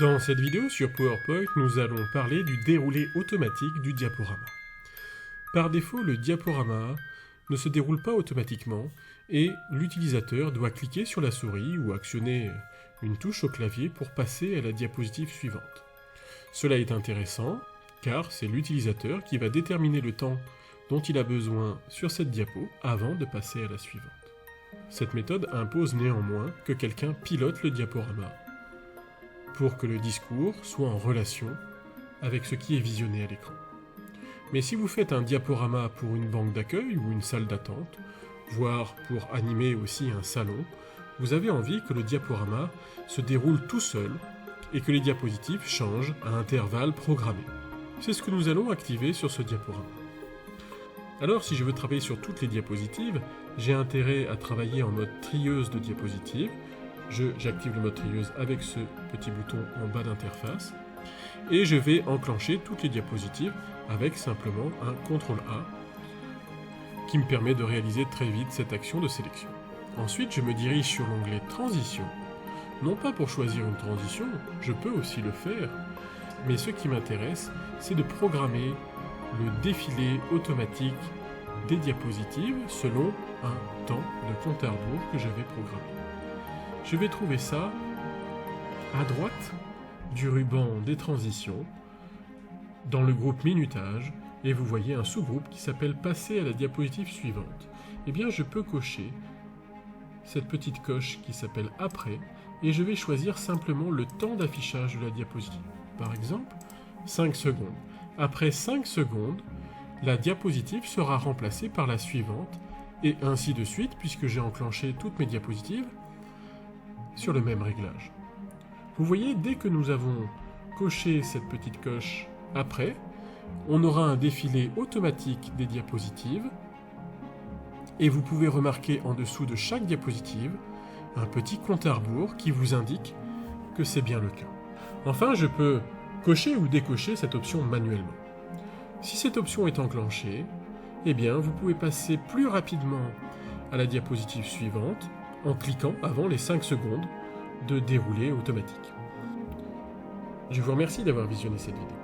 Dans cette vidéo sur PowerPoint, nous allons parler du déroulé automatique du diaporama. Par défaut, le diaporama ne se déroule pas automatiquement et l'utilisateur doit cliquer sur la souris ou actionner une touche au clavier pour passer à la diapositive suivante. Cela est intéressant car c'est l'utilisateur qui va déterminer le temps dont il a besoin sur cette diapo avant de passer à la suivante. Cette méthode impose néanmoins que quelqu'un pilote le diaporama pour que le discours soit en relation avec ce qui est visionné à l'écran. Mais si vous faites un diaporama pour une banque d'accueil ou une salle d'attente, voire pour animer aussi un salon, vous avez envie que le diaporama se déroule tout seul et que les diapositives changent à intervalles programmés. C'est ce que nous allons activer sur ce diaporama. Alors si je veux travailler sur toutes les diapositives, j'ai intérêt à travailler en mode trieuse de diapositives. J'active le mode trieuse avec ce petit bouton en bas d'interface et je vais enclencher toutes les diapositives avec simplement un CTRL-A qui me permet de réaliser très vite cette action de sélection. Ensuite, je me dirige sur l'onglet Transition, non pas pour choisir une transition, je peux aussi le faire, mais ce qui m'intéresse, c'est de programmer le défilé automatique des diapositives selon un temps de compte à rebours que j'avais programmé. Je vais trouver ça à droite du ruban des transitions, dans le groupe minutage, et vous voyez un sous-groupe qui s'appelle passer à la diapositive suivante. Eh bien, je peux cocher cette petite coche qui s'appelle après, et je vais choisir simplement le temps d'affichage de la diapositive. Par exemple, 5 secondes. Après 5 secondes, la diapositive sera remplacée par la suivante, et ainsi de suite, puisque j'ai enclenché toutes mes diapositives sur le même réglage. Vous voyez, dès que nous avons coché cette petite coche après, on aura un défilé automatique des diapositives et vous pouvez remarquer en dessous de chaque diapositive un petit compte à rebours qui vous indique que c'est bien le cas. Enfin, je peux cocher ou décocher cette option manuellement. Si cette option est enclenchée, eh bien, vous pouvez passer plus rapidement à la diapositive suivante en cliquant avant les 5 secondes de déroulé automatique. Je vous remercie d'avoir visionné cette vidéo.